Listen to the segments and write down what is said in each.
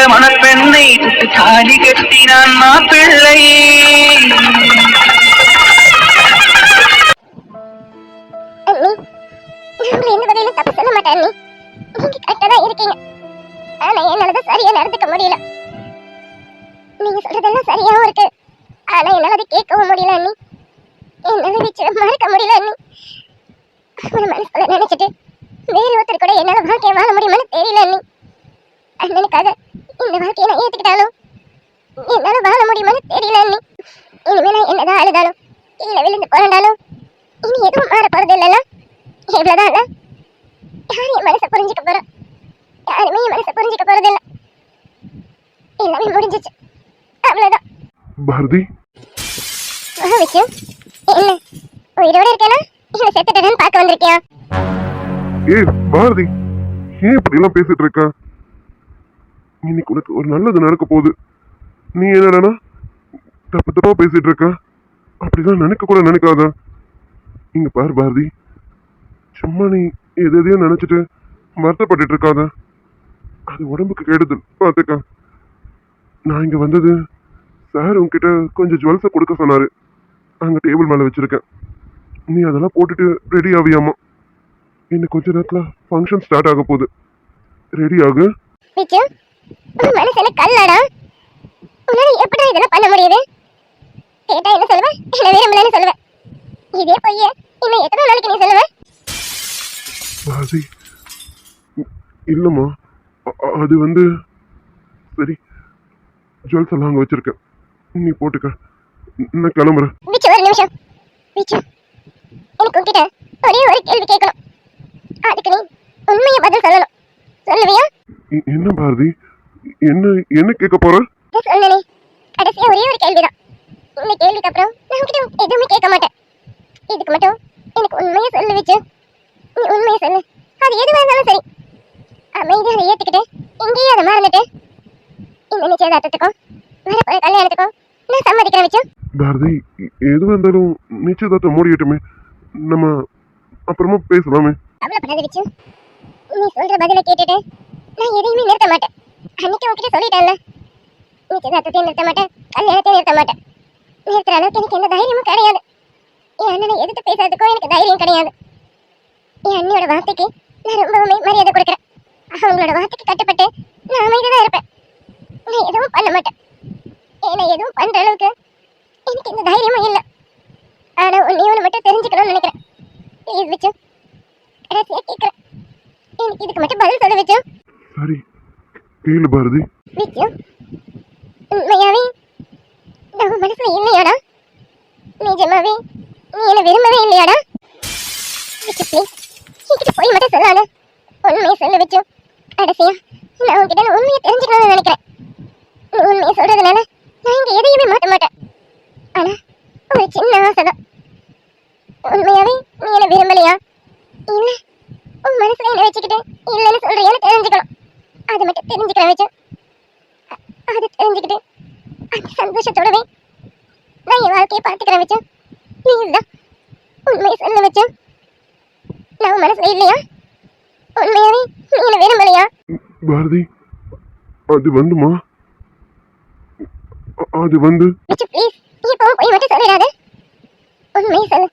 மணப்பெண்ணை தொட்டு தாலி கட்டினான் மாப்பிள்ளை. எந்த பதிலும் தப்பு சொல்ல மாட்டேன். நீங்க கரெக்டா தான் இருக்கீங்க. ஆனா என்னாலதான் சரியா நடந்துக்க முடியல. நீங்க சொல்றதெல்லாம் சரியாவும் இருக்கு. ஆனா என்னால அதை கேட்கவும் முடியல. என்னால வச்சு மறக்க முடியல. அவனை மனசுக்குள்ள நினைச்சிட்டு வேறு ஒருத்தர் கூட என்னால வாழ்க்கையை வாழ முடியுமான்னு தெரியல. அண்ணனுக்காக இந்த வாழ்க்கையை நான் ஏத்துக்கிட்டாலும் என்னால வாழ முடியுமான்னு தெரியல. இனிமே நான் என்னதான் அழுதாலும் கீழே விழுந்து புரண்டாலும் இனி எதுவும் மாற போறது இல்லைல்ல. எவ்வளவுதான் இல்ல, யாரும் என் மனசை புரிஞ்சுக்க போறோம்? யாருமே என் மனசை புரிஞ்சுக்க போறது இல்ல. எல்லாமே முடிஞ்சிச்சு, அவ்வளவுதான். பாரதி விஷயம் என்ன, உயிரோட இருக்கேனா இல்ல செத்துட்டேன்னு பார்க்க வந்திருக்கியா? பாரதி, ஏன் இப்படி எல்லாம் பேசிட்டு இருக்க? இன்னைக்கு உனக்கு ஒரு நல்லது நடக்க போகுது. நீ என்னடா தப்பு தப்பா பேசிட்டு இருக்க? அப்படிதான் நினைக்க கூட நினைக்காத. இங்க பாரு பாரதி, சும்மா நீ எதையோ நினைச்சிட்டு வருத்தப்பட்டு இருக்காத. அது உடம்புக்கு கெடுதல். பார்த்துக்க, நான் இங்க வந்தது சார் உன்கிட்ட கொஞ்சம் ஜுவல்ஸை கொடுக்க சொன்னாரு. அங்க டேபிள் மேல வச்சிருக்கேன். நீ அதெல்லாம் போட்டுட்டு ரெடி ஆவியாமா. இன்னும் கொஞ்ச நேரத்துல ஃபங்க்ஷன் ஸ்டார்ட் ஆக போகுது. ரெடி ஆகு. மனசுல கல்லடா, உன்னால எப்படி இதெல்லாம் பண்ண முடியுது? கேட்டா என்ன சொல்லுவ? என்ன விரும்பலன்னு சொல்லுவ. இதே பொய்ய இன்னும் எத்தனை நாளைக்கு நீ சொல்லுவ? பாரதி, இல்லம்மா, அது வந்து சரி, ஜுவல்ஸ் எல்லாம் அங்க வச்சிருக்கேன், நீ போட்டுக்க. நான் கிளம்புறேன். ஒரு நிமிஷம் எனக்கு உன்கிட்ட ஒரே ஒரு கேள்வி கேட்கணும். அதுக்கு நீ உண்மையை பதில் சொல்லணும். சொல்லுவியா? என்ன பாரதி, என்ன கேட்க போற? சொன்னே, கடைசியா ஒரே ஒரு கேள்விதான். இந்த கேள்விக்கு அப்புறம் நான் உன்கிட்ட எதுவுமே கேட்க மாட்டேன். இதுக்கு மட்டும் எனக்கு உண்மையை சொல்லு வச்சு. நீ உண்மையை சொல்லு, அது எதுவாக இருந்தாலும் சரி. அமைதியாக அதை ஏத்துக்கிட்டு இங்கேயே அதை மறந்துட்டு இந்த நிச்சயதார்த்தத்துக்கும் வரப்போற கல்யாணத்துக்கும் நான் சம்மதிக்கிறேன் வச்சு. பாரதி, எதுவாக இருந்தாலும் நிச்சயதார்த்தம் மூடிட்டுமே, நம்ம அப்புறமா பேசலாமே. அவ்வளவு பண்ணாத வச்சு. நீ சொல்ற பதிலை கேட்டுட்டு நான் எதையுமே நிறுத்த மாட்டேன். அன்னைக்கு உன்கிட்ட சொல்லிட்டேன்ல, நிச்சயதார்த்தத்தையும் நிறுத்த மாட்டேன், கல்யாணத்தையும் நிறுத்த மாட்டேன். நிறுத்துற அளவுக்கு எனக்கு எந்த தைரியமும் கிடையாது. என் அண்ணனை எதிர்த்து பேசுறதுக்கும் எனக்கு தைரியம் கிடையாது. என் அண்ணியோட வார்த்தைக்கு நான் ரொம்பவுமே மரியாதை கொடுக்குறேன். அவங்களோட வார்த்தைக்கு கட்டுப்பட்டு நான் அமைதியாக இருப்பேன். நான் எதுவும் பண்ண மாட்டேன். ஏன்னா எதுவும் பண்ற அளவுக்கு எனக்கு இந்த தைரியமும் இல்லை. ஆனா ஒன்னு மட்டும் தெரிஞ்சுக்கணும்னு நினைக்கிறேன். ப்ளீஸ் விச்சு, கடைசியா கேட்கிறேன், எனக்கு இதுக்கு மட்டும் பதில் சொல்ல விச்சு. சரி, கேளு பாரதி. விச்சு, உண்மையாவே நம்ம மனசுல இல்லையாடா? நிஜமாவே நீ என்ன விரும்பவே இல்லையாடா? விச்சு ப்ளீஸ், என்கிட்ட போய் மட்டும் சொல்லாத. உண்மையை சொல்ல விச்சு. கடைசியா நான் உன்கிட்ட உண்மையை தெரிஞ்சுக்கணும்னு நினைக்கிறேன். நீ உண்மையை சொல்றதுனால நான் இங்க எதையுமே மாட்ட மாட்டேன். ஆனா ஒரு சின்ன ஆசைதான். உண்மையாவே நீ என்ன விரும்பலையா இல்ல உன் மனசுல என்ன வச்சுக்கிட்டு இல்லைன்னு சொல்றியான்னு தெரிஞ்சுக்கணும். அது மட்டும் தெரிஞ்சுக்கிறேன் வச்சு. அது தெரிஞ்சுக்கிட்டு அந்த சந்தோஷத்தோடவே நான் என் வாழ்க்கையை பார்த்துக்கிறேன் வச்சு. ப்ளீஸ் தான் உண்மையை சொல்ல வச்சு. நான் உன் மனசுல இல்லையா? உண்மையாவே நீ என்ன விரும்பலையா? பாரதி, அது வந்துமா, அது வந்து வச்சு ப்ளீஸ், இப்போ போய் மட்டும் சொல்லிடாத. உண்மையை சொல்லு.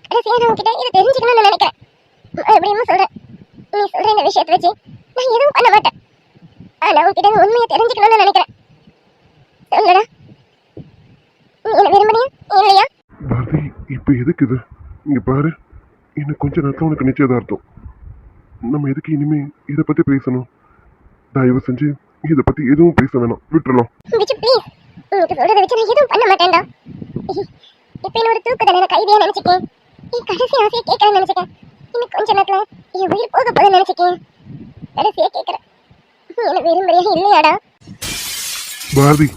கடைசியா நான் உன்கிட்ட இதை தெரிஞ்சுக்கணும்னு நினைக்கிறேன். மறுபடியும் சொல்றேன், நீ சொல்ற இந்த விஷயத்தை வச்சு நான் எதுவும் பண்ண மாட்டேன். ஆனா உன்கிட்ட உண்மையை தெரிஞ்சுக்கணும்னு நினைக்கிறேன். சொல்லுடா, நீ என்ன விரும்புறியா இல்லையா? பாரதி, இப்ப எதுக்கு இது? இங்க பாரு, இன்னும் கொஞ்ச நேரத்துல உனக்கு நிச்சயதார்த்தம். நம்ம எதுக்கு இனிமே இதை பத்தி பேசணும்? தயவு செஞ்சு இதை பத்தி எதுவும் பேச வேணாம், விட்டுறலாம். விச்சு ப்ளீஸ், உனக்கு சொல்றதை வச்சு நான் எதுவும் பண்ண மாட்டேன்டா. இப்ப என்னோட தூக்கு தண்டனை கைதியா நினைச்சுக்கேன். என் கடைசி ஆசையை கேட்கறேன்னு நினைச்சுக்கேன். இன்னும் கொஞ்ச நேரத்துல என் உயிர் போக போதுன்னு நினைச்சுக்கேன். கடைசியா கேட்கறேன், நீ என்ன விரும்புறியா இல்லையாடா? பாரதி,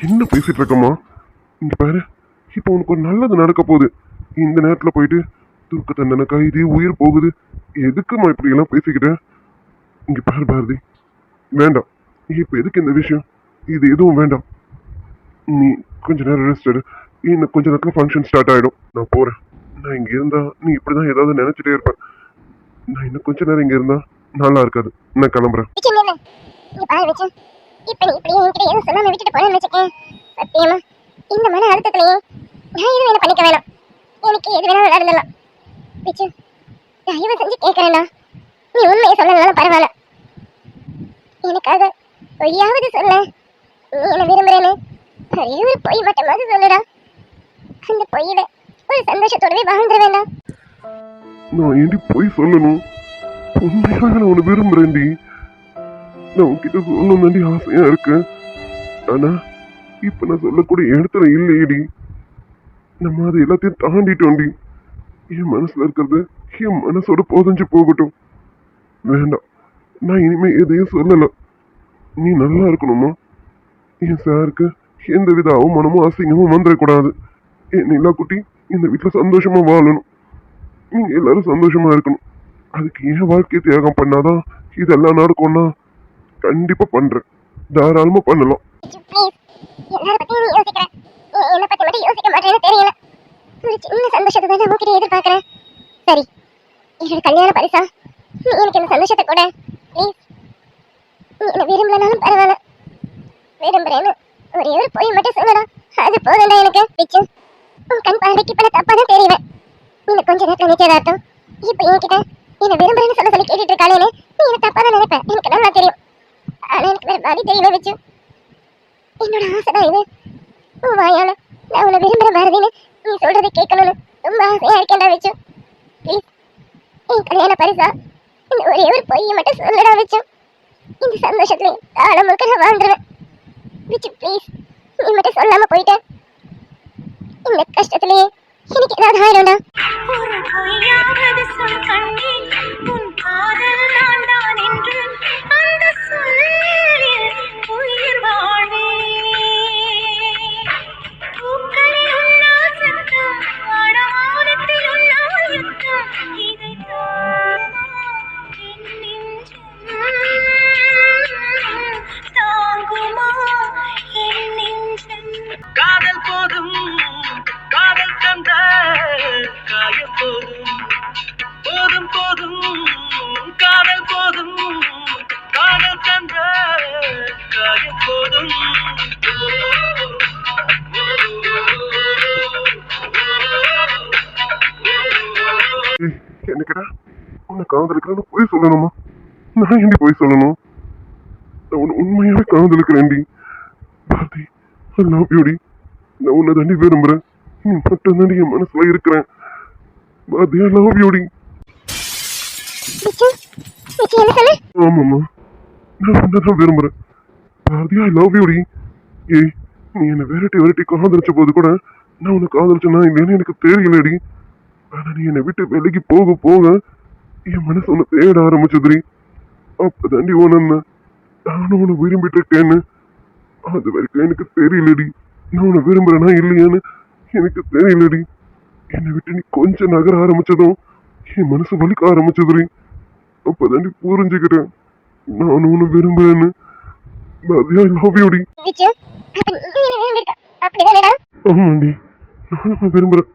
என்ன பேசிட்டு இருக்கமா? இங்க பாரு, இப்போ உனக்கு ஒரு நல்லது நடக்க போகுது. இந்த நேரத்துல போயிட்டு தூக்கு தண்டனை கைதி, உயிர் போகுது, எதுக்குமா இப்படி எல்லாம் பேசிக்கிட்டேன்? இங்க பாரு பாரதி, வேண்டாம். இப்ப எதுக்கு இந்த விஷயம்? இது எதுவும் வேண்டாம். நீ கொஞ்ச நேரம் ரெஸ்ட் எடு. இன்னும் கொஞ்ச நேரத்துல ஃபங்க்ஷன் ஸ்டார்ட் ஆயிடும். நான் போறேன். நான் இங்க இருந்தா நீ இப்படிதான் ஏதாவது நினைச்சிட்டே இருப்பேன். நான் இன்னும் கொஞ்ச நேரம் இங்க இருந்தா நல்லா இருக்காது. நான் கிளம்புறேன். இப்ப நீ இப்படி என்கிட்ட எதுவும் சொல்லாம விட்டுட்டு போனேன்னு வச்சுக்கேன், சத்தியமா இந்த மன அழுத்தத்திலேயே நான் எதுவும் என்ன பண்ணிக்க வேணாம். எனக்கு எது வேணாலும் நடந்துடலாம். பிச்சு, தயவு செஞ்சு கேட்கறேன்டா. நீ உண்மையை சொல்லலாம் பரவாயில்ல, எனக்காக பொய்யாவது சொல்ல. நீ என்ன விரும்புறேன்னு ஒரே ஒரு பொய் மட்டுமாவது சொல்லுடா. அந்த பொய்யில ஒரு சந்தோஷத்தோடவே வாழ்ந்துட வேண்டாம். நான் ஏண்டி போய் சொல்லணும்? உண்மையாக நான் உன்னை விரும்புறேன்டி. நான் உன்கிட்ட சொல்லணும்னு ஆசையா இருக்கு. ஆனா இப்ப நான் சொல்லக்கூடிய இடத்துல இல்லையடி. நம்ம அதை எல்லாத்தையும் தாண்டிட்டோண்டி. என் மனசுல இருக்கிறது என் மனசோட புதஞ்சு போகட்டும். வேண்டாம், நான் இனிமே எதையும் சொல்லல. நீ நல்லா இருக்கணுமா? என் சாருக்கு எந்த வித அவமானமும் அசிங்கமும் வந்துடக்கூடாது. என் நிலா குட்டி இந்த வீட்டுல சந்தோஷமா வாழணும். நீங்க எல்லாரும் சந்தோஷமா இருக்கணும். அதுக்கு என் வாழ்க்கையை தியாகம் பண்ணாதான் இதெல்லாம் நடக்கும்னா கண்டிப்பா பண்றேன். தாராளமா பண்ணலாம். ப்ளீஸ், எல்லார பத்தியும் நீ யோசிக்கிற, என்ன பத்தி மட்டும் யோசிக்க மாட்டேன்னு தெரியல. ஒரு சின்ன சந்தோஷத்தை தான் நான் உன்கிட்ட எதிர்பார்க்கறேன். சரி, என்னோட கல்யாண பரிசா நீ எனக்கு இந்த சந்தோஷத்தை கூட. ப்ளீஸ், நீ என்ன விரும்பலனாலும் பரவாயில்ல, விரும்புறேன்னு ஒரே ஒரு பொய் மட்டும் சொல்லலாம். அது போதும்டா எனக்கு. பிச்சு, உன் கண் பார்வைக்கு இப்ப நான் தப்பா தான் தெரியுவேன். இன்னும் கொஞ்ச நேரத்துல நிச்சயதார்த்தம். இப்ப என்கிட்ட என்ன விரும்புறேன்னு சொல்லி கேட்டுட்டு இருக்காளேன்னு நீ என்ன தப்பா தான் நினைப்ப, எனக்கு நல்லா தெரியும். ஆனா எனக்கு வேற பாதி தெரியல வச்சு. என்னோட ஆசைதான் இது. உன் வாயால நான் உன்னை விரும்புற பாரதின்னு நீ சொல்றதை கேட்கணும்னு ரொம்ப ஆசையா இருக்கேன்டா வச்சு. ப்ளீஸ், என் கல்யாண பரிசா இந்த ஒரே ஒரு பொய்யை மட்டும் சொல்லடா வச்சு. இந்த சந்தோஷத்துல காலம் முழுக்க நான் வாழ்ந்துருவேன் விச்சு. ப்ளீஸ், நீ மட்டும் சொல்லாம போயிட்ட. இந்த கஷ்டத்திலேயே எனக்கு ஏதாவது ஆயிடும்டா. ஒரு பொய்யாவது சொல் கண்ணே, உன் காதல் நான் தான் என்று அந்த சொல்லில் உயிர் வாழ்வே. பூக்களில் உன்னால் சத்தம், வானத்தில் உன்னால் யுத்தம், இதை தாங்குமா என் நெஞ்சம், தாங்குமா என் நெஞ்சம். காதல் போதும், காதல் தந்த காயம் போதும், போதும் போதும், காதல் போதும், காதல் தந்த காயம் போதும். என்னக்கடா உன்னை காதலிக்கிறேன்னு போய் சொல்லணுமா? நான் ஏண்டி போய் சொல்லணும்? நான் உன்னை உண்மையாவே காதலிக்கிறேன்டி. Bharathi, I love யூடி. நான் உன்னை தாண்டி விரும்புறேன். நீ மட்டும் தாண்டி என் மனசுல இருக்கிறேன். Bharathi, I love யூடி. விச்சு, விச்சு என்ன சொல்லு? ஆமாம்மா, நான் உன்னை தான் விரும்புறேன். பாரதி, ஐ லவ் யூடி. ஏய், நீ என்னை விரட்டி காதலிச்ச போது கூட நான் உன்னை காதலிச்சேன்னா இல்லைன்னு எனக்கு தெரியலடி. ஆனா நீ என்னை விட்டு விலகி போக போக என் மனசு உன்னை தேட ஆரம்பிச்சதுரி. அப்பதாண்டி உன்ன நானும் உன்னை விரும்பிட்டு இருக்கேன்னு. அது வரைக்கும் எனக்கு தெரியலடி. நான் உன்னை விரும்புறேனா இல்லையான்னு எனக்கு தெரியலடி. என்னை விட்டு நீ கொஞ்சம் நகர ஆரம்பிச்சதும் என் மனசு வலிக்க ஆரம்பிச்சதுரி. அப்பதாண்டி புரிஞ்சுக்கிட்டேன் நானும் உன்னை விரும்புறேன்னு. பாரதியா, ஐ லவ் யூடி. விச்சு, அப்ப நீ என்ன விரும்பிட்ட அப்படிதானடா? ஆமாண்டி, நானும் உன்னை விரும்புறேன்.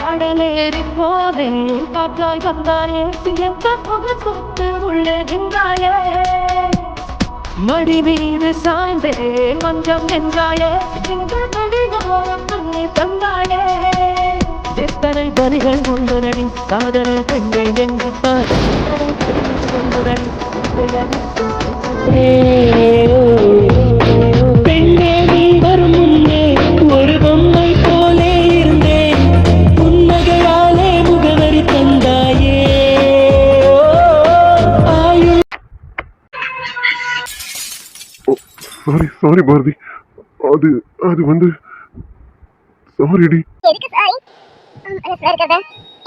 கடலேறி போதே காற்றாய் வந்தாயே, எந்த புகை சொத்து உள்ளே மடி மீது சாய்ந்தே மஞ்சம் என்றாயே, எங்கள் மடியோரம் தன்னை தந்தாயே. எத்தனை பரிகள் கொண்டனடி காதல் பெண்ணை எங்கு பார் பெண்ணே, நீ வரும் முன்னே ஒரு பொம்மை போலே இருந்தேன். புன்னகையாலே முகவரி தந்தாயே. சாரி பாரதி, அது அது வந்து சாரிடி. எதுக்கு சாரி? மனசுல இருக்கத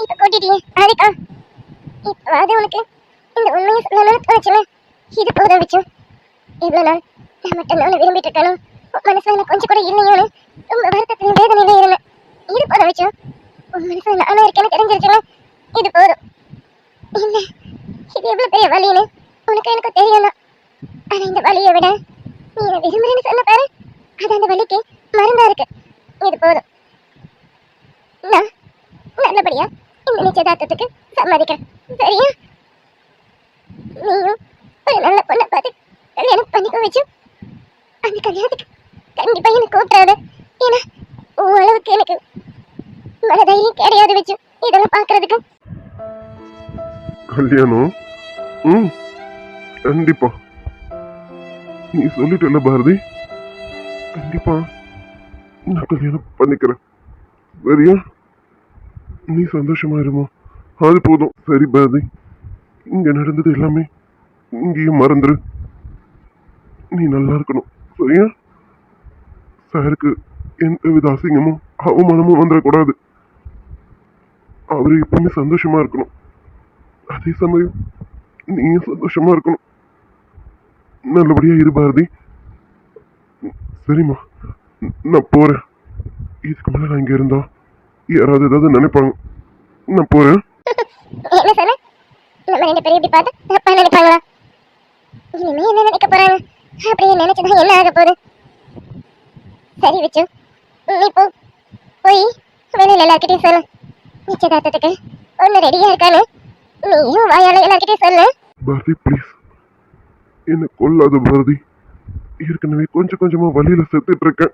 இப்ப கூட்டிட்டீங்க, அதுக்கா? இப்ப அது உனக்கு இந்த உண்மையை சொல்லணும்னு தோணுச்சுல, இது போதும் விச்சு. இவ்வளவு நாள் நான் மட்டும் நான் விரும்பிட்டு இருக்கணும், மனசுல எனக்கு கொஞ்சம் கூட இல்லையோன்னு ரொம்ப வருத்தத்திலையும் வேதனையில இருந்தேன். இது போதும் விச்சு. உன் மனசுல நானும் இருக்கேன்னு தெரிஞ்சிருச்சுல, இது போதும். இல்ல, இது எவ்வளவு பெரிய வலின்னு உனக்கு எனக்கு தெரியும் தான். ஆனா இந்த வலியை விட நீ என்ன விரும்புறேன்னு சொன்ன பாரு, அது அந்த வலிக்கு மருந்தா இருக்கு. இது போதும். நான் நல்லபடியா இந்த நிச்சயதார்த்தத்துக்கு சம்மதிக்கிறேன், சரியா? நீயும் ஒரு நல்ல பொண்ணை பார்த்து கல்யாணம் பண்ணிக்க வச்சு அந்த கல்யாணத்துக்கு கண்டிப்பா எனக்கு கூப்பிடாது. ஏன்னா உன் அளவுக்கு எனக்கு மனதைரியம் கிடையாது வச்சு இதெல்லாம் பாக்குறதுக்கு. கல்யாணம்? ம், கண்டிப்பா. நீ சொல்லிட்டல பாரதி, கண்டிப்பா நான் கல்யாணம் பண்ணிக்கிறேன், சரியா? நீ சந்தோஷமா இருமா, அது போதும். சரி பாரதி, இங்க நடந்தது எல்லாமே இங்கேயும் மறந்துரு. நீ நல்லா இருக்கணும், சரியா? சாருக்கு எந்த வித அசிங்கமும் அவமானமும் வந்துடக்கூடாது. அவரு எப்பவுமே சந்தோஷமா இருக்கணும், அதே சமயம் நீயும் சந்தோஷமா இருக்கணும். நல்லபடியா இரு பாரதி, சரிம்மா? நான் போறேன். இதுக்கு மேல நான் இங்க இருந்தா யாராவது ஏதாவது நினைப்பாங்க. நான் போறேன். என்ன சொன்ன? நம்ம ரெண்டு பேரும் இப்படி பார்த்தா தப்பா நினைப்பாங்களா? இனிமே என்ன நினைக்க போறாங்க? அப்படியே நினைச்சதா என்ன ஆக போகுது? சரி விச்சு, நீ போய் வெளியில எல்லார்கிட்டையும் சொல்லு, நிச்சயதார்த்தத்துக்கு ஒண்ணு ரெடியா இருக்கான்னு நீயும் வாயால எல்லார்கிட்டையும் சொல்லு. பாரதி ப்ளீஸ், என்ன கொல்லாத பாரதி. ஏற்கனவே கொஞ்சம் கொஞ்சமா வலியில செத்துட்டு இருக்கேன்.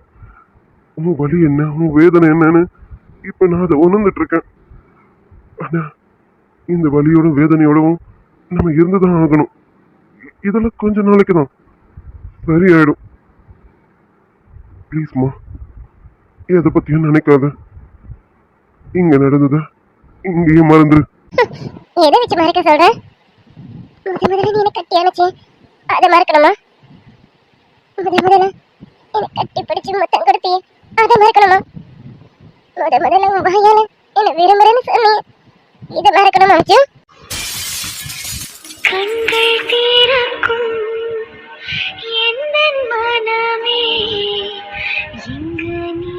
உன் வலி என்ன, உன் வேதனை என்னன்னு இப்ப நான் அதை உணர்ந்துட்டு இருக்கேன். ஆனா இந்த வலியோட வேதனையோடவும் நம்ம இருந்துதான் ஆகணும். இதெல்லாம் கொஞ்ச நாளைக்கு தான் சரியாயிடும். ப்ளீஸ்மா, எதை பத்தியும் நினைக்காத. இங்க நடந்தத இங்கேயும் மறந்துரு. எதை வச்சு மறக்க சொல்ற? முதல்ல நீ என்ன கட்டி அணைச்சி அதை மறக்கணுமா? முதல்ல என்னை கட்டி பிடிச்சு முத்தம் கொடுத்தி அதை மறக்கணுமா? முதல்ல உன் வாயால என்ன விரும்புறேன்னு சொன்னி இதை மறக்கணுமா வச்சு? கண்கள் தீரக்கும் என் மனமே, இங்கு நீ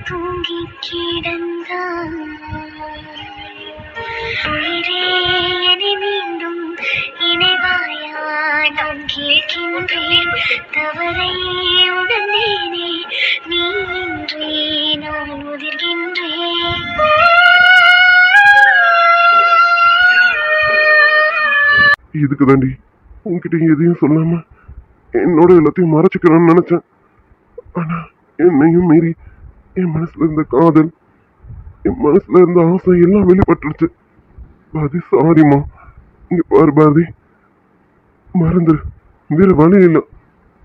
தூங்கி கிடந்தாய். உயிரே என்னை மீண்டும் இணைவாயா நான் கேட்கின்றேன். தவறை உணர்ந்தேனே, நீ இன்றே நான் உதிர்கின்றேன். இதுக்கு தாண்டி உன்கிட்ட எதையும் சொல்லாம என்னோட எல்லாத்தையும் மறைச்சிக்கணும்னு நினைச்சேன். ஆனா என்னையும் மீறி என் மனசுல இருந்த காதல், என் மனசுல இருந்த ஆசை எல்லாம் வெளிப்பட்டுருச்சு. பாரதி சாரிம்மா. இங்க பாரு பாரதி, மறந்துரு, வேற வழி இல்லை.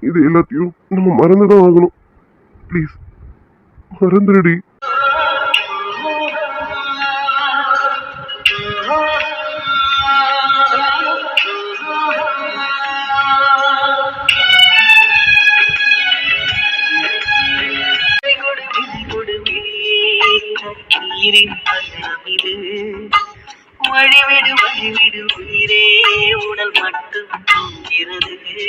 இது எல்லாத்தையும் நம்ம மறந்துதான் ஆகணும். ப்ளீஸ் மறந்துடுடி. வழிவிடு வழிவிடு உயிரே, உடல் மட்டும் தூங்கிறது.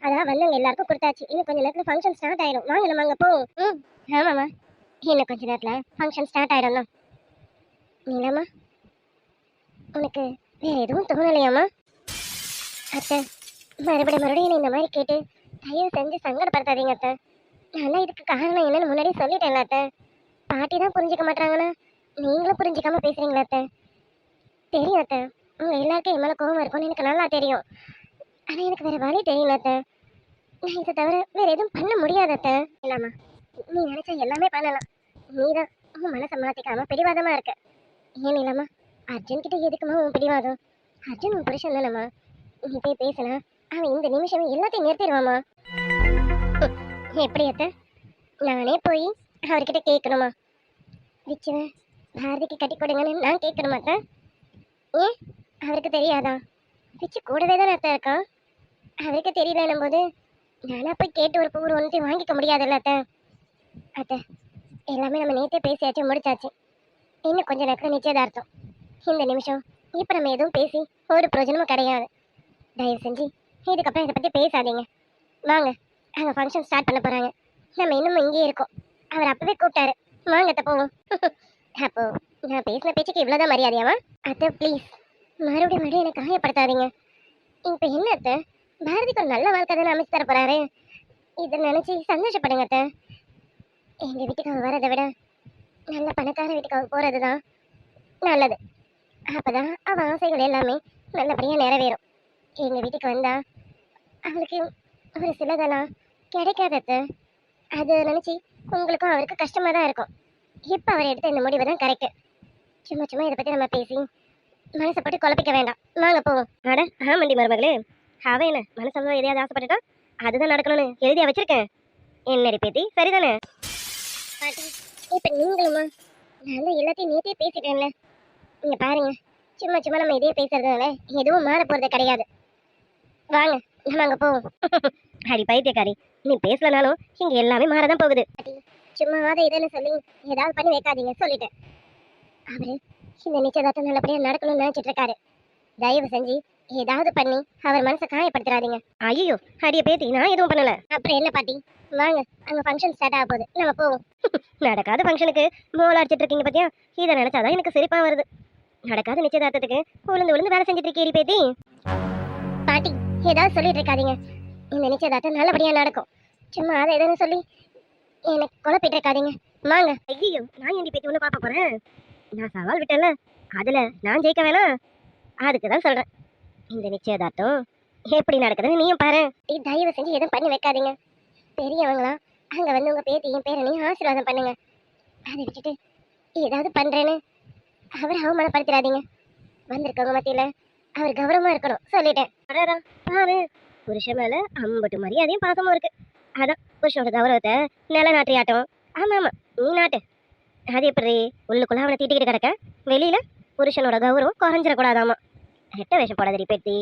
அதான் வந்தவங்க எல்லாருக்கும் கொடுத்தாச்சு. இன்னும் கொஞ்ச நேரத்துல ஃபங்க்ஷன் ஸ்டார்ட் ஆயிடும். வாங்க நம்ம அங்க போ. ஆமாம்மா, இன்னும் கொஞ்ச நேரத்துல ஃபங்க்ஷன் ஸ்டார்ட் ஆயிடும் தான். நீலாமா, உனக்கு வேற எதுவும் தோணலையாமா? அத்தை, மறுபடியும் இந்த மாதிரி கேட்டு தயவு செஞ்சு சங்கடப்படுத்தாதீங்க அத்தை. நான் இதுக்கு காரணம் என்னன்னு முன்னாடி சொல்லிட்டேன்ல அத்தை. பாட்டி தான் புரிஞ்சுக்க மாட்டாங்கன்னா நீங்களும் புரிஞ்சுக்காம பேசுறீங்களா அத்தை? தெரியும் அத்தை, உங்க எல்லாருக்கும் என் மேல கோவம் இருக்கும்னு எனக்கு நல்லா தெரியும். ஆனா எனக்கு வேற வழி தெரியல அத்தை. நான் இதை தவிர வேற எதுவும் பண்ண முடியாது அத்தை. இல்லாமா, நீ நினைச்சா எல்லாமே பண்ணலாம். நீதான் உன் மனசை மாத்திக்காம பிடிவாதமா இருக்க. ஏன் இல்லாமா, அர்ஜுன் கிட்ட எதுக்குமா உன் பிடிவாதம்? அர்ஜுன் உன் புருஷன் தானம்மா. நீ போய் பேசினா அவன் இந்த நிமிஷமே எல்லாத்தையும் நிறுத்திடுவாமா. எப்படி அத்தை? நானே போய் அவர்கிட்ட கேட்கணுமா? விச்சுவ பாரதிக்கு கட்டி கொடுங்கன்னு நான் கேட்கணுமா அத்தை? ஏன் அவருக்கு தெரியாதா? விச்சு கூடவே தானே அத்தை இருக்கான். அவருக்கு தெரியலன்னும் போது நானா போய் கேட்டு ஒரு பூர் ஒன்றையும் வாங்கிக்க முடியாதுல்ல அத்தை? அத்தை, எல்லாமே நம்ம நேற்றே பேசியாச்சு, முடிச்சாச்சு. இன்னும் கொஞ்சம் நேரத்தில் நிச்சயதார்த்தம். இந்த நிமிஷம் இப்போ நம்ம எதுவும் பேசி ஒரு பிரயோஜனமும் கிடையாது. தயவு செஞ்சு இதுக்கப்புறம் இதை பற்றி பேசாதீங்க. வாங்க அங்கே ஃபங்க்ஷன் ஸ்டார்ட் பண்ண போகிறாங்க. நம்ம இன்னும் இங்கேயே இருக்கோம். அவர் அப்பவே கூப்பிட்டாரு, வாங்க அத்தை போவோம். அப்போ நான் பேசின பேச்சுக்கு இவ்வளோதான் மரியாதையாவா? அத்தை ப்ளீஸ் மறுபடியும் எனக்கு காயப்படுத்தாதீங்க. இப்போ என்ன அத்தை, பாரதிக்கு ஒரு நல்ல வாழ்க்கை தானே அமைச்சு தர போகிறாரு. இதை நினச்சி சந்தோஷப்படுங்க அத்தை. எங்கள் வீட்டுக்கு அவர் வரதை விட நல்ல பணக்கார வீட்டுக்கு அவர் போகிறது தான் நல்லது. அப்போதான் அவன் ஆசைகள் எல்லாமே நல்லபடியாக நிறைவேறும். எங்கள் வீட்டுக்கு வந்தா அவளுக்கு ஒரு சிலதெல்லாம் கிடைக்காதது. அதை நினச்சி உங்களுக்கும் அவருக்கு கஷ்டமாக தான் இருக்கும். இப்போ அவர் எடுத்த இந்த முடிவு தான் கரெக்டு. சும்மா சும்மா இதை பற்றி நம்ம பேசி மனசை போட்டு குழப்பிக்க வேண்டாம். வாங்க போவோம். அட ஆமாண்டி மருமகளே, அவன் என்ன மனசு எதையாவது ஆசைப்பட்டுட்டா அதுதான் நடக்கணும்னு எழுதியா வச்சிருக்கேன். என்னடி பேத்தி, சரிதானே? பாட்டி இப்போ நீங்களுமா? நான் தான் எல்லாத்தையும் நேற்றே பேசிட்டேன்ல. இங்கே பாருங்க, சும்மா சும்மா நம்ம இதே பேசுறதுனால எதுவும் மாற போகிறது கிடையாது. வாங்க நம்ம அங்கே போவோம். அடி பைத்தியக்காரி, நீ பேசலனாலும் இங்கே எல்லாமே மாறதான் போகுது. சும்மாவாத இதுன்னு சொல்லி ஏதாவது பண்ணி வைக்காதீங்க சொல்லிட்டேன். அவரு இந்த நிச்சயதார்த்தம் நல்லபடியாக நடக்கணும்னு நினச்சிட்டு இருக்காரு. தயவு செஞ்சு ஏதாவது பண்ணி அவர் மனசை காயப்படுத்துறாதீங்க. ஐயோ அடிய பேத்தி, நான் எதுவும் பண்ணல. அப்புறம் என்ன பாட்டி, வாங்க அங்கே ஃபங்க்ஷன் ஸ்டார்ட் ஆக போகுது, நம்ம போவோம். நடக்காத ஃபங்க்ஷனுக்கு மோள அடிச்சிட்டு இருக்கீங்க பார்த்தியா? இதை நினச்சாதான் எனக்கு சிரிப்பாக வருது. நடக்காத நிச்சயதார்த்தத்துக்கு உளுந்து உளுந்து வேலை செஞ்சுட்டு இருக்கீரி பேத்தி. பாட்டி ஏதாவது சொல்லிட்டு இருக்காதீங்க. இந்த நிச்சயதார்த்தம் நல்லபடியாக நடக்கும். சும்மா அதை எதுன்னு சொல்லி எனக்கு குழப்பிட்டு இருக்காதீங்க. வாங்க. ஐயோ நான் ஏன் பேத்தி ஒன்று பார்க்க போகிறேன்? நான் சவால் விட்டேன்ல, அதில் நான் ஜெயிக்க வேணாம். அதுக்கு தான் சொல்கிறேன். இந்த நிச்சயதார்த்தம் எப்படி நடக்குதுன்னு நீயும் பாரு. தயவு செஞ்சு எதுவும் பண்ணி வைக்காதீங்க. பெரியவங்களா அங்கே வந்து உங்கள் பேத்தியும் பேரனையும் ஆசீர்வாதம் பண்ணுங்க. அதை விட்டுட்டு ஏதாவது பண்ணுறேன்னு அவரை அவமானப்படுத்திடாதீங்க. வந்திருக்கவங்க மத்தியில் அவர் கௌரவமாக இருக்கணும் சொல்லிட்டேன். அடடா பாரு, புருஷன் மேலே அம்பட்டு மரியாதையும் பாசமும் இருக்கு. அதான் புருஷனோட கௌரவத்தை நிலநாட்டியாட்டம். ஆமாம் ஆமாம், நீ நாட்டு. அது எப்படி உள்ளுக்குள்ள அவனை தீட்டிக்கிட்டு கிடக்க, வெளியில புருஷனோட கௌரவம் குறைஞ்சிடக்கூடாதாமா. ரெட்ட வேஷம் போடாதடி பெட்டி.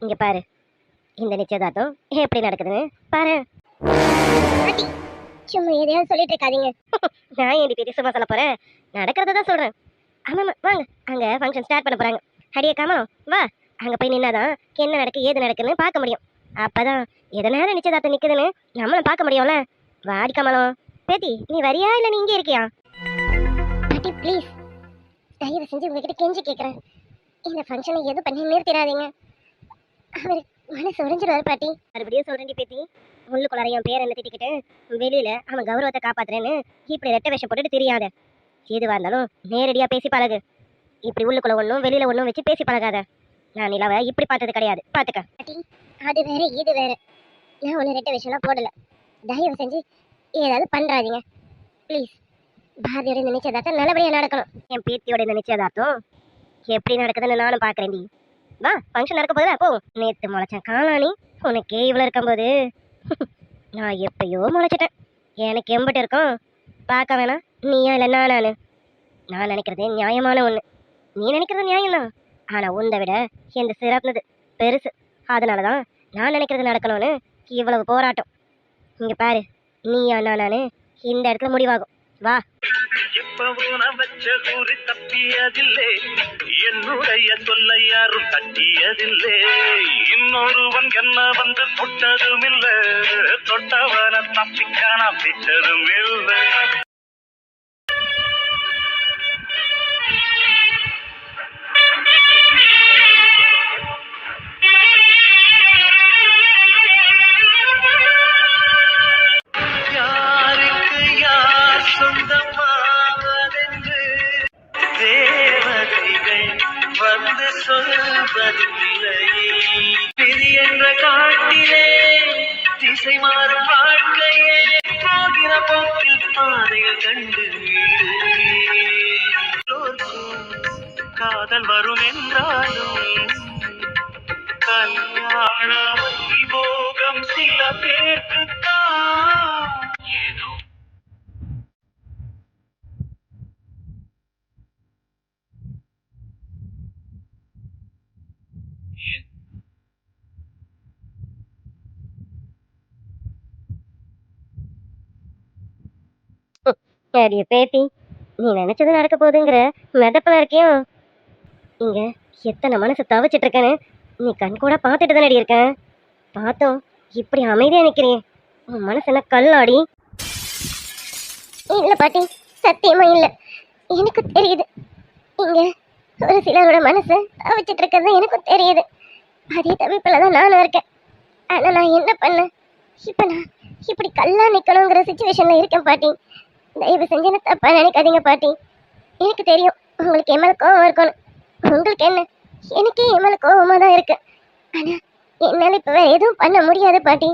இங்க பாரு, இந்த நிச்சயதார்த்தம் எப்படி நடக்குதுன்னு பாரு. சும்மா எதையாவது சொல்லிட்டு இருக்காதீங்க. நான் ஏன் பேட்டி சும்மா சொல்ல போறேன்? நடக்கிறத தான் சொல்றேன். ஆமாம் வாங்க, அங்க ஃபங்க்ஷன் ஸ்டார்ட் பண்ண போறாங்க. அடியே காமலம் வா, அங்க போய் நின்னாதான் என்ன நடக்கு ஏது நடக்குன்னு பார்க்க முடியும். அப்பதான் எதனால நிச்சயதார்த்தம் நிக்குதுன்னு நம்மளும் பார்க்க முடியும்ல. வாடி கமலம். பேத்தி நீ வரியா இல்லை நீ இங்கே இருக்கியா? பாட்டி ப்ளீஸ், தயவு செஞ்சு உங்ககிட்ட கெஞ்சி கேட்குறேன், இந்த ஃபங்க்ஷனை எது பண்ணி நிறுத்திடாதீங்க. அவர் மனசு உடைஞ்சிடுவார் பாட்டி. மறுபடியும் சொல்றேன் பேத்தி, உள்ளுக்குள்ளார என் பேர் என்ன திட்டிக்கிட்டு வெளியில அவன் கௌரவத்தை காப்பாத்துறேன்னு இப்படி ரெட்ட வேஷம் போட்டுட்டு தெரியாத. எதுவாக இருந்தாலும் நேரடியாக பேசி பழகு. இப்படி உள்ளுக்குள்ள ஒன்றும் வெளியில ஒன்றும் வச்சு பேசி பழகாத. நான் நிலாவை இப்படி பார்த்தது கிடையாது, பார்த்துக்க. பாட்டி அது வேற இது வேற. நான் ஒன்று ரெட்ட விஷயம்லாம் போடலை. தயவு செஞ்சு ஏதாவது பண்ணுறாதீங்க ப்ளீஸ். பாரதியோட இந்த நிச்சயதார்த்தம் நல்லபடியாக நடக்கணும். என் பேத்தியோட இந்த நிச்சயதார்த்தம் எப்படி நடக்குதுன்னு நானும் பார்க்குறேன்டி. வா ஃபங்க்ஷன் நடக்க போதுல போ. நேற்று முளைச்சேன் காணானி, உனக்கே இவ்வளோ இருக்கும்போது நான் எப்பயோ முளைச்சிட்டேன். எனக்கு எம்பிட்டு இருக்கும் பார்க்க வேணாம். நீயா இல்லை நானு? நான் நினைக்கிறது நியாயமான ஒன்று, நீ நினைக்கிறது நியாயம்தான். ஆனால் உன்னை விட எந்த சிறப்புனது பெருசு. அதனால தான் நான் நினைக்கிறது நடக்கணும்னு இவ்வளவு போராட்டம். இங்கே பாரு, நீயா நானு இந்த இடத்துல முடிவாகும். வா. எப்பவும் வச்ச கூறி தப்பியதில்லை, என்னுடைய சொல்ல யாரும் தட்டியதில்லை. இன்னொருவன் என்ன வந்து தொட்டதும் இல்லை, தொட்டவன தப்பிக்க நான் விட்டதும் இல்லை. யாருக்கு யார் சொந்தமாவதென்று தேவதைகள் வந்து சொல்வதில்லை. விதி என்ற காட்டிலே திசை மாறும் வாழ்க்கையே, போகிற போக்கில் பாதைகள் கண்டு காதல் வரும் என்றாலும் கல்யாண போகம் சில பேர்க்குத்தான். சரி பேத்தி, நீ நினைச்சது நடக்க போகுதுங்கிற மெதப்பில் இருக்கியும். இங்க எத்தனை மனசு தவிச்சிட்டு இருக்கேன்னு நீ கண் கூட பார்த்துட்டு தானே இருக்கேன். பார்த்தோம் இப்படி அமைதியா நிக்கிறேன், உன் மனசு என்ன கல்லாடி? இல்ல பாட்டி, சத்தியமா இல்ல. எனக்கு தெரியுது, இங்க ஒரு சிலரோட மனசு தவிச்சிட்டு இருக்கிறது எனக்கு தெரியுது. அதே தவிப்புலதான் நானும் இருக்கேன். ஆனா நான் என்ன பண்ணேன்? இப்ப நான் இப்படி கல்லா நிக்கணுங்கிற சுச்சுவேஷன்ல இருக்கேன் பாட்டி. தயவு செஞ்சு என்ன தப்பா நினைக்காதீங்க பாட்டி. எனக்கு தெரியும் உங்களுக்கு என் மேல கோவம் இருக்கணும். உங்களுக்கு என்ன, எனக்கே என் மேல கோவமா தான் இருக்கு. ஆனா என்னால இப்ப வேற எதுவும் பண்ண முடியாது பாட்டி.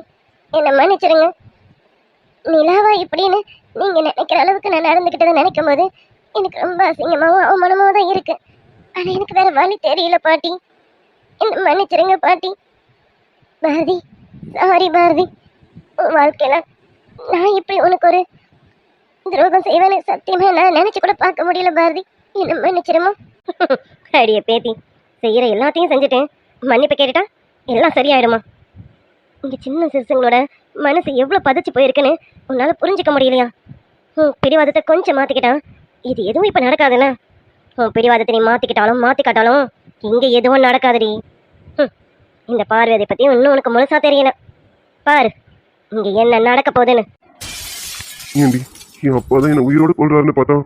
என்ன மன்னிச்சிருங்க. நிலாவா இப்படின்னு நீங்க நினைக்கிற அளவுக்கு நான் நடந்துக்கிட்டதை நினைக்கும் போது எனக்கு ரொம்ப அசிங்கமாவும் அவமானமாவும் தான் இருக்கு. ஆனா எனக்கு வேற வழி தெரியல பாட்டி. என்ன மன்னிச்சிருங்க பாட்டி. பாரதி, சாரி பாரதி. உன் வாழ்க்கையில நான் இப்படி உனக்கு ஒரு துரோகம் செய்வேன்னு சத்தியமா நான் நினைச்சு கூட பார்க்க முடியல பாரதி. என்ன மன்னிச்சிருமா? அடிய பேத்தி, செய்யற எல்லாத்தையும் செஞ்சுட்டேன், மன்னிப்பு கேட்டுட்டா எல்லாம் சரியாயிடுமா? இங்க சின்ன சிறுசுங்களோட மனசு எவ்வளவு பதிச்சு போயிருக்குன்னு உன்னால புரிஞ்சுக்க முடியலையா? உன் பிடிவாதத்தை கொஞ்சம் மாத்திக்கிட்டா இது எதுவும் இப்ப நடக்காதுல்ல. உன் பிடிவாதத்தை நீ மாத்திக்காட்டாலும் இங்க எதுவும் நடக்காதுடி. இந்த பார்வதியை பத்தி இன்னும் உனக்கு முழுசா தெரியல. பாரு இங்க என்ன நடக்க போகுதுன்னு. ஏண்டி, என் அப்பா தான் என்னை உயிரோடு கொள்றாருன்னு பார்த்தா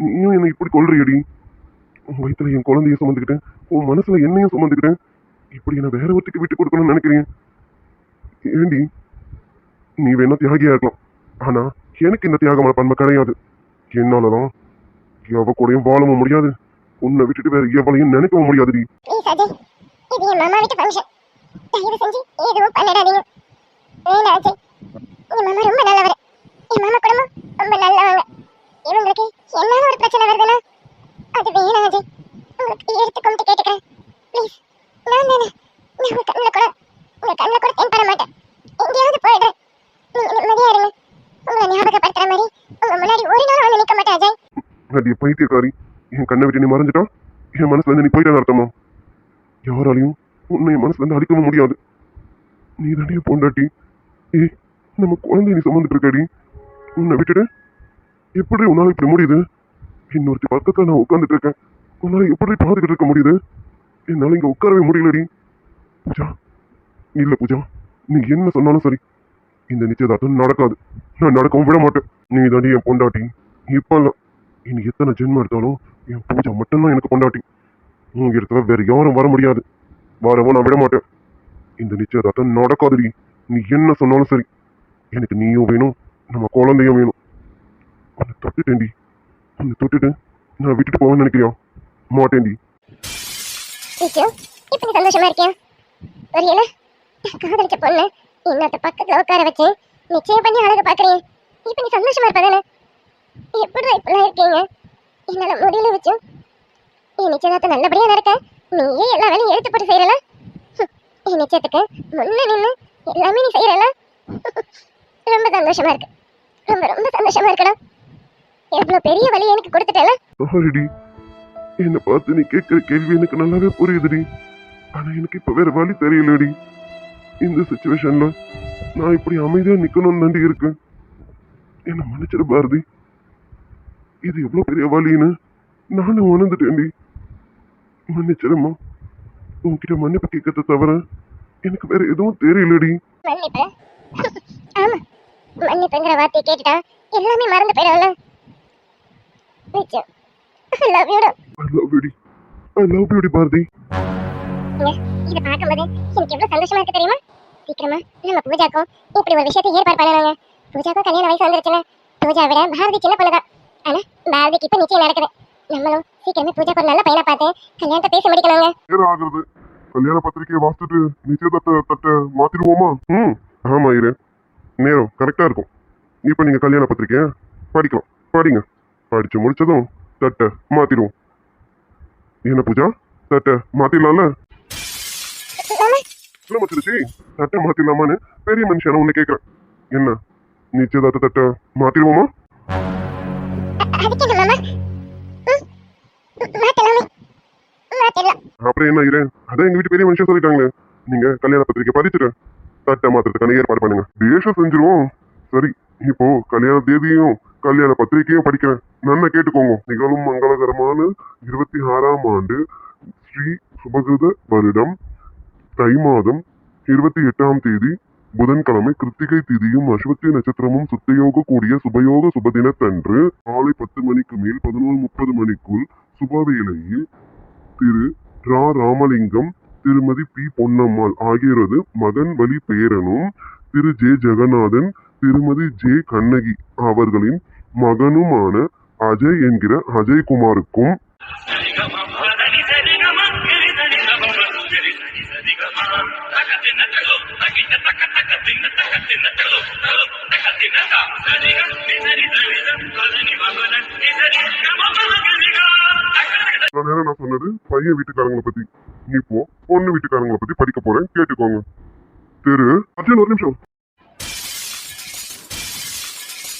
நீயும் என்னை இப்படி கொள்றியடி? உன் வயிற்றுல என் குழந்தைய சுமந்துக்கிட்டேன், உன் மனசுல என்னையும் சுமந்துக்கிட்டேன். இப்படி என்ன வேற ஒருத்துக்கு விட்டு கொடுக்கணும்னு நினைக்கிறீங்க? ஏண்டி, நீ வேணா தியாகியா இருக்கலாம், ஆனா எனக்கு இந்த தியாகமான பண்பை கிடையாது. என்னாலதான் எவ கூடயும் வாழவும் முடியாது, உன்னை விட்டுட்டு வேற எவளையும் நினைக்கவும் முடியாதுடி. ப்ளீஸ் அஜய், இது என் மாமா வீட்டு ஃபங்க்ஷன். தயவு செஞ்சு எதுவும் பண்ணிடாதீங்க. வேணா அஜய், என் மாமா ரொம்ப நல்லவர். என் மாமா குடும்பம் ரொம்ப நல்லவங்க. இவங்களுக்கு என்னால ஒரு பிரச்சனை வருதுன்னா அது வேணா அஜய். உங்களுக்கு எடுத்து கும்பிட்டு கேட்டுக்கிறேன் ப்ளீஸ். நான் தானே, நான் உங்க கண்ணில் கூட தென்பட மாட்டேன். எங்கேயாவது போயிடுறேன். நீங்க நிம்மதியா இருங்க. உங்களை ஞாபகப்படுத்துற மாதிரி உங்க முன்னாடி ஒரு நாள் வந்து நிற்க மாட்டேன் அஜய். அடி பைத்தியக்காரி, என் கண்ணை விட்டு நீ மறைஞ்சிட்டா என் மனசுல இருந்து நீ போயிட்டான்னு அர்த்தமா? யாராலையும் உன்னை என் மனசுல இருந்து அழிக்கவும் முடியாது. நீ தானே பொண்டாட்டி. நம்ம குழந்தைய நீ சுமந்துட்டு இருக்கடி. உன்னை விட்டுட்டு எப்படி உன்னால இப்படி முடியுது? இன்னொருத்தி பக்கத்துல நான் உட்காந்துட்டு இருக்கேன், உன்னால எப்படி பாத்துக்கிட்டு இருக்க முடியுது? என்னால இங்க உட்காரவே முடியலடி. பூஜா, இல்ல பூஜா, நீ என்ன சொன்னாலும் சரி, இந்த நிச்சயதார்த்தம் நடக்காது. நான் நடக்கவும் விட மாட்டேன். நீ தாண்டி என் பொண்டாட்டி. இப்ப இல்ல, இனி எத்தனை ஜென்மம் எடுத்தாலும் என் பூஜா மட்டும்தான் எனக்கு பொண்டாட்டி. உங்க இடத்துல வேற யாரும் வர முடியாது. வரவும் நான் விட மாட்டேன். இந்த நிச்சயதார்த்தம் நடக்காதுடி. நீ என்ன சொன்னாலும் சரி, எனக்கு நீயும் வேணும், நம்ம குழந்தையும் வேணும். உன்னை தொட்டுட்டேன்டி. உன்னை தொட்டுட்டு நான் விட்டுட்டு போவேன்னு நினைக்கிறியா? மாட்டேன்டி. இப்ப நீ சந்தோஷமா இருக்கியா? தெரியல, காதலிச்ச பொண்ணு இன்னத்த பக்கத்துல உட்கார வச்சு நிச்சயம் பண்ணி அழகு பாக்குறீங்க. இப்ப நீ சந்தோஷமா இருப்பதானே? எப்படி இப்பெல்லாம் இருக்கீங்க? என்னால முடியல வச்சு. என் நிச்சயதார்த்தம் நல்லபடியா நடக்க நீயே எல்லா வேலையும் எடுத்து போட்டு செய்யறல. என் நிச்சயத்துக்கு முன்ன நின்று எல்லாமே நீ செய்யறல. ரொம்ப சந்தோஷமா இருக்கு. ரொம்ப ரொம்ப சந்தோஷமா இருக்கடா. எவ்வளவு பெரிய வழி எனக்கு கொடுத்துட்டல. சாரிடி, என்னை பார்த்து நீ கேட்கிற கேள்வி எனக்கு நல்லாவே புரியுதுடி. ஆனா எனக்கு இப்ப வேற வழி தெரியலடி. இந்த சுச்சுவேஷன்ல நான் இப்படி அமைதியா நிக்கணும்னு நன்றி இருக்கு. என்ன மன்னிச்சிட பாரதி. இது எவ்வளவு பெரிய வழின்னு நானும் உணர்ந்துட்டேன்டி. மன்னிச்சிடமா. உன்கிட்ட மன்னிப்பு கேட்கறத தவிர எனக்கு வேற எதுவும் தெரியலடி. மன்னிப்பு? ஆமா, மன்னிப்புங்கிற வார்த்தையை கேட்டுட்டா எல்லாமே மறந்து போயிடும்ல. நிச்சயம். I love you. I love you டி. I love you டி பாரதி. இதை பார்க்கும்போது எனக்கு எவ்வளவு சந்தோஷமா இருக்கு தெரியுமா? சீக்கிரமா நம்ம பூஜாக்கும் இப்படி ஒரு விஷயத்தை ஏற்பாடு பண்ணணுங்க. பூஜாக்கும் கல்யாண வயசு வந்துருச்சுல. பூஜா விட பாரதி சின்ன பொண்ணுதான். ஆனா பாரதிக்கு இப்ப நிச்சயம் நடக்குது. நம்மளும் சீக்கிரமே பூஜாக்கு ஒரு நல்ல பையனை பார்த்து கல்யாணத்தை பேசி முடிக்கணுங்க. நேரம் ஆகுறது. கல்யாண பத்திரிக்கையை வாசிச்சுட்டு நிச்சயதார்த்த மாத்திடுவோமா? ஆமா இரு, நேரம் கரெக்டா இருக்கும். இப்ப நீங்க கல்யாண பத்திரிக்கைய படிக்கலாம். படிங்க. படிச்சு முடிச்சதும் தட்டை மாத்திடுவோம். என்ன பூஜா, தட்டை மாத்திடலாம்ல? இல்ல மச்சிருச்சி, தட்டை மாத்திடலாமான்னு பெரிய மனுஷன உன்னை கேட்கிறேன். என்ன நிச்சயதார்த்த தட்டை மாத்திடுவோமா? அப்புறம் என்ன இரு, அதான் எங்க வீட்டு பெரிய மனுஷன் சொல்லிட்டாங்களே. நீங்க கல்யாண பத்திரிக்கை படிச்சுட்டு தட்டை மாத்திரத்துக்கான ஏற்பாடு பண்ணுங்க. தேசம் செஞ்சிருவோம். சரி, இப்போ கல்யாண தேதியும் கல்யாண பத்திரிகையும் படிக்கிறேன். நல்லா கேட்டுக்கோங்க. நிகழும் மங்களகரமான 26ஆம் ஆண்டு ஸ்ரீ சுபகிருத வருடம் தை மாதம் 28ஆம் தேதி புதன்கிழமை கிருத்திகை திதியும் அஸ்வதி நட்சத்திரமும் சுத்தயோக கூடிய சுபயோக சுபதினத்தன்று காலை 10 மணிக்கு மேல் 11:30 மணிக்குள் சுபவேளையில் திரு ராமலிங்கம், திருமதி பி பொன்னம்மாள் ஆகியோரது மகன் வழி பேரனும், திரு ஜே ஜெகநாதன், திருமதி ஜே கண்ணகி அவர்களின் மகனுமான அஜய் என்கிற அஜய்குமாருக்கும் நேரம் நான் சொன்னது பையன் வீட்டுக்காரங்களை பத்தி. இப்போ பொண்ணு வீட்டுக்காரங்களை பத்தி படிக்க போறேன், கேட்டுக்கோங்க. திரு அர்ஜுன், ஒரு நிமிஷம்.